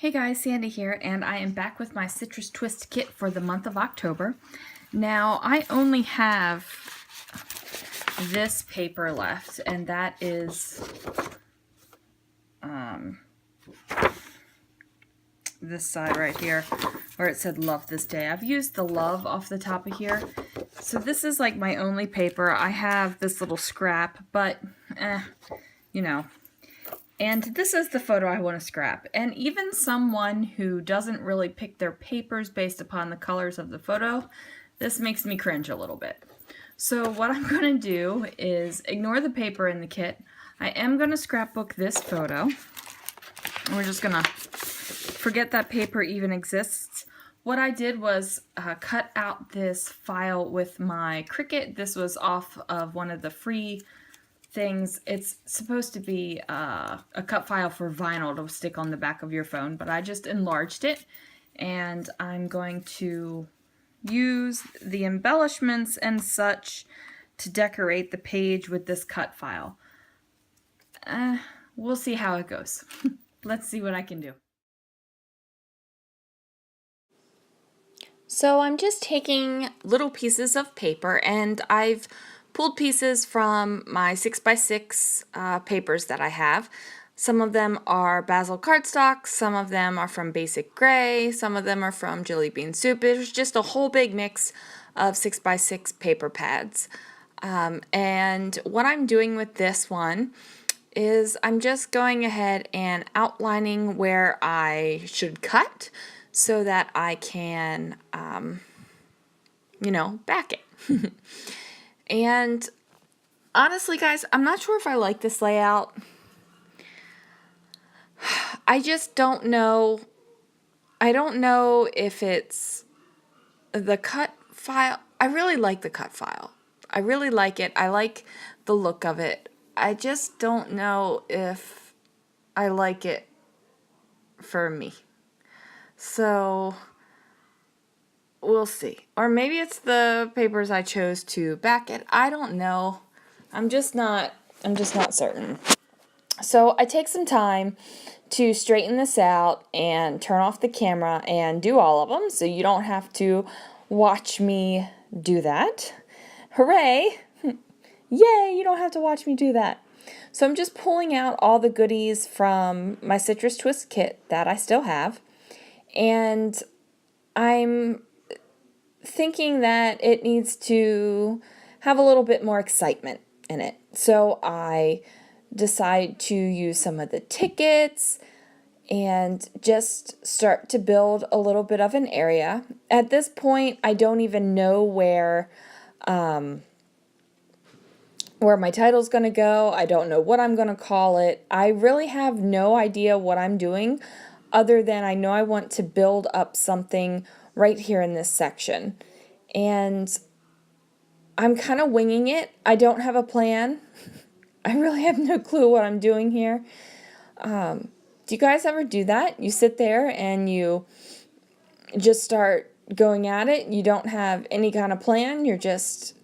Hey guys, Sandy here, and I am back with my Citrus Twist kit for the month of October. Now, I only have this paper left, and that is this side right here, where it said Love This Day. I've used the love off the top of here, so this is like my only paper. I have this little scrap, but, you know. And this is the photo I want to scrap. And even someone who doesn't really pick their papers based upon the colors of the photo, this makes me cringe a little bit. So what I'm going to do is ignore the paper in the kit. I am going to scrapbook this photo. We're just going to forget that paper even exists. What I did was cut out this file with my Cricut. This was off of one of the free things. It's supposed to be a cut file for vinyl to stick on the back of your phone, but I just enlarged it, and I'm going to use the embellishments and such to decorate the page with this cut file. We'll see how it goes. Let's see what I can do. So I'm just taking little pieces of paper, and I've pulled pieces from my 6x6 papers that I have. Some of them are basil cardstock, some of them are from Basic Gray, some of them are from Jelly Bean Soup. It's just a whole big mix of 6x6 paper pads. And what I'm doing with this one is I'm just going ahead and outlining where I should cut so that I can, back it. And honestly, guys, I'm not sure if I like this layout. I just don't know. I don't know if it's the cut file. I really like the cut file. I really like it. I like the look of it. I just don't know if I like it for me. So we'll see. Or maybe it's the papers I chose to back it. I don't know. I'm just not certain. So I take some time to straighten this out and turn off the camera and do all of them, so you don't have to watch me do that. Hooray! Yay, you don't have to watch me do that. So I'm just pulling out all the goodies from my Citrus Twist kit that I still have, and I'm thinking that it needs to have a little bit more excitement in it. So I decide to use some of the tickets and just start to build a little bit of an area. At this point, I don't even know where my title's going to go. I don't know what I'm going to call it. I really have no idea what I'm doing, other than I know I want to build up something right here in this section. And I'm kind of winging it. I don't have a plan. I really have no clue what I'm doing here. Do you guys ever do that? You sit there and you just start going at it. You don't have any kind of plan. You're just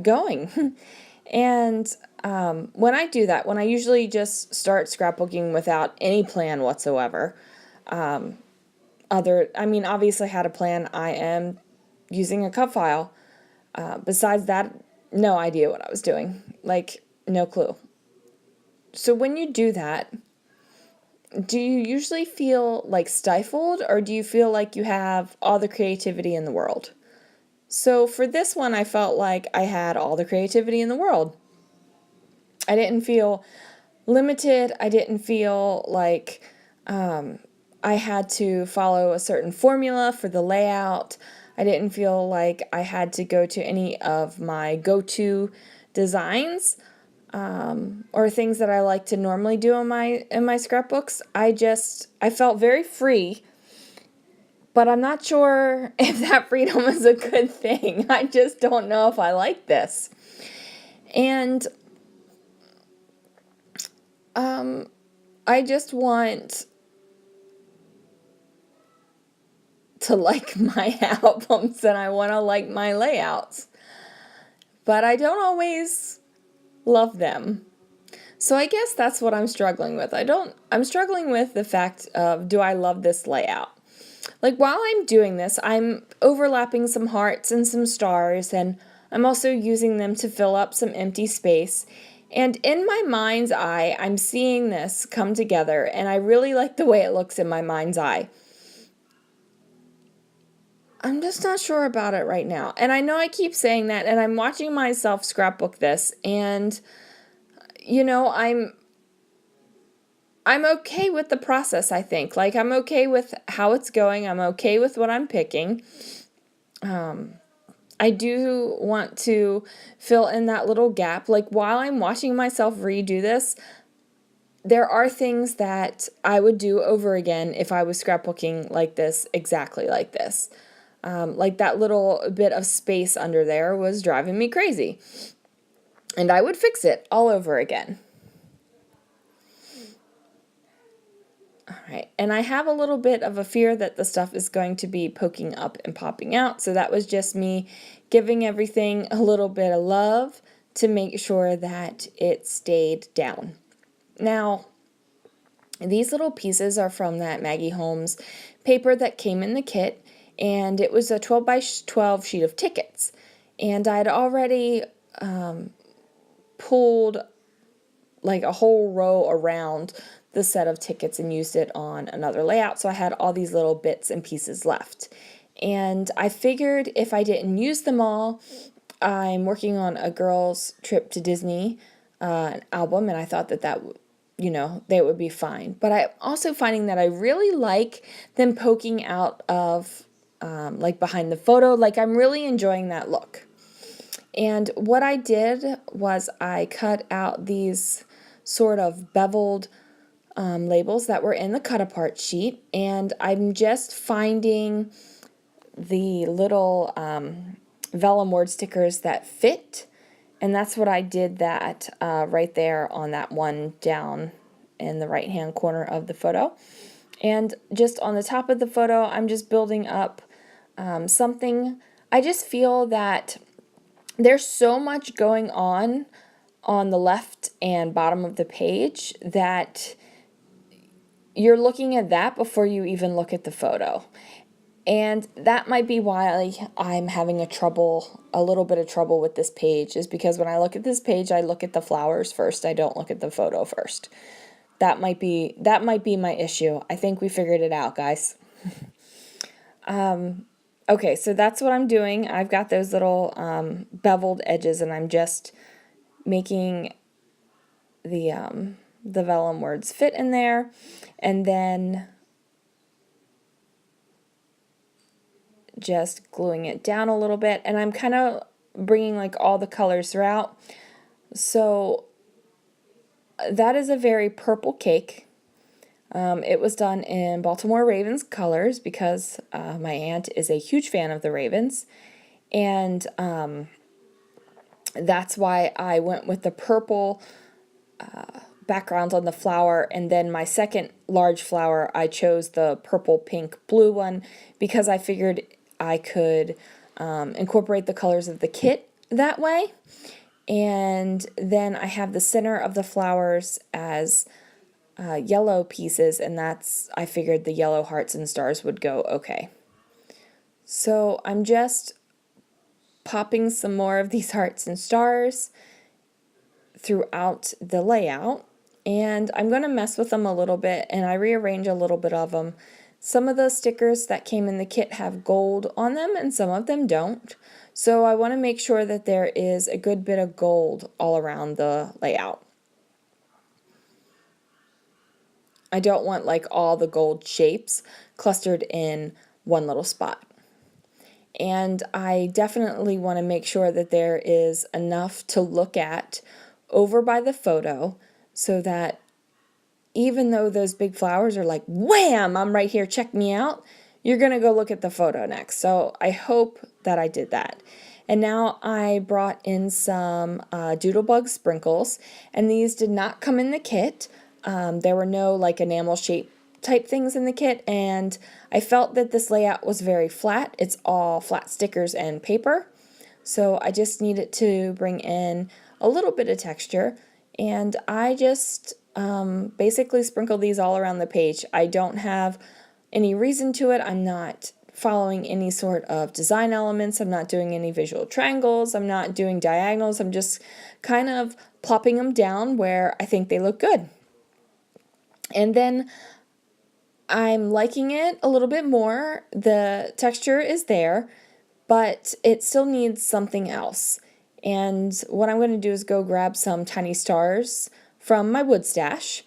going. And when I do that, when I usually just start scrapbooking without any plan whatsoever, obviously I had a plan. I am using a cut file. Besides that, no idea what I was doing. Like, no clue. So when you do that, do you usually feel like stifled, or do you feel like you have all the creativity in the world? So for this one, I felt like I had all the creativity in the world. I didn't feel limited. I didn't feel like I had to follow a certain formula for the layout. I didn't feel like I had to go to any of my go-to designs or things that I like to normally do in my scrapbooks. I felt very free, but I'm not sure if that freedom is a good thing. I just don't know if I like this. And I just want to like my albums, and I want to like my layouts, but I don't always love them. So I guess that's what I'm struggling with. I'm struggling with the fact of, do I love this layout? Like while I'm doing this, I'm overlapping some hearts and some stars, and I'm also using them to fill up some empty space. And in my mind's eye, I'm seeing this come together, and I really like the way it looks in my mind's eye. I'm just not sure about it right now. And I know I keep saying that, and I'm watching myself scrapbook this, and you know, I'm okay with the process, I think. Like I'm okay with how it's going. I'm okay with what I'm picking. I do want to fill in that little gap. Like while I'm watching myself redo this, there are things that I would do over again if I was scrapbooking like this, exactly like this. Like that little bit of space under there was driving me crazy. And I would fix it all over again. All right, and I have a little bit of a fear that the stuff is going to be poking up and popping out, so that was just me giving everything a little bit of love to make sure that it stayed down. Now, these little pieces are from that Maggie Holmes paper that came in the kit, and it was a 12 by 12 sheet of tickets. And I'd already pulled like a whole row around the set of tickets and used it on another layout, so I had all these little bits and pieces left. And I figured if I didn't use them all, I'm working on a girls' trip to Disney album, and I thought that they would be fine. But I'm also finding that I really like them poking out of like behind the photo. Like I'm really enjoying that look. And what I did was I cut out these sort of beveled labels that were in the cut apart sheet, and I'm just finding the little vellum word stickers that fit, and that's what I did that right there on that one down in the right hand corner of the photo. And just on the top of the photo, I'm just building up something. I just feel that there's so much going on the left and bottom of the page that you're looking at that before you even look at the photo. And that might be why I'm having a little bit of trouble with this page, is because when I look at this page, I look at the flowers first. I don't look at the photo first. That might be my issue. I think we figured it out, guys. Okay, so that's what I'm doing. I've got those little beveled edges, and I'm just making the vellum words fit in there, and then just gluing it down a little bit, and I'm kind of bringing like all the colors throughout. So that is a very purple cake. It was done in Baltimore Ravens colors because my aunt is a huge fan of the Ravens, and that's why I went with the purple background on the flower, and then my second large flower I chose the purple, pink, blue one because I figured I could incorporate the colors of the kit that way. And then I have the center of the flowers as yellow pieces, and I figured the yellow hearts and stars would go okay. So I'm just popping some more of these hearts and stars throughout the layout, and I'm going to mess with them a little bit, and I rearrange a little bit of them. Some of the stickers that came in the kit have gold on them, and some of them don't. So I want to make sure that there is a good bit of gold all around the layout. I don't want like all the gold shapes clustered in one little spot. And I definitely want to make sure that there is enough to look at over by the photo so that even though those big flowers are like, wham, I'm right here, check me out, you're going to go look at the photo next. So I hope that I did that. And now I brought in some Doodlebug sprinkles, and these did not come in the kit. There were no like enamel shape type things in the kit, and I felt that this layout was very flat. It's all flat stickers and paper. So I just needed to bring in a little bit of texture, And I just basically sprinkle these all around the page. I don't have any reason to it. I'm not following any sort of design elements. I'm not doing any visual triangles. I'm not doing diagonals. I'm just kind of plopping them down where I think they look good. And then I'm liking it a little bit more. The texture is there, but it still needs something else. And what I'm going to do is go grab some tiny stars from my wood stash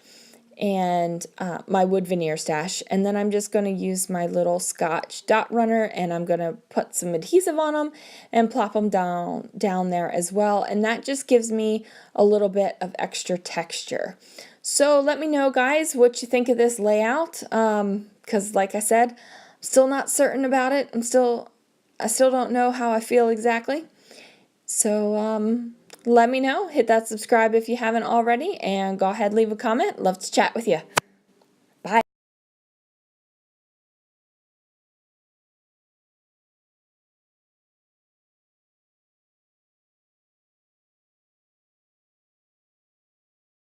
and my wood veneer stash, and then I'm just going to use my little Scotch dot runner, and I'm going to put some adhesive on them and plop them down there as well, and that just gives me a little bit of extra texture. So let me know, guys, what you think of this layout, because like I said, I'm still not certain about it. I still don't know how I feel exactly. So let me know. Hit that subscribe if you haven't already, and go ahead, leave a comment. Love to chat with you.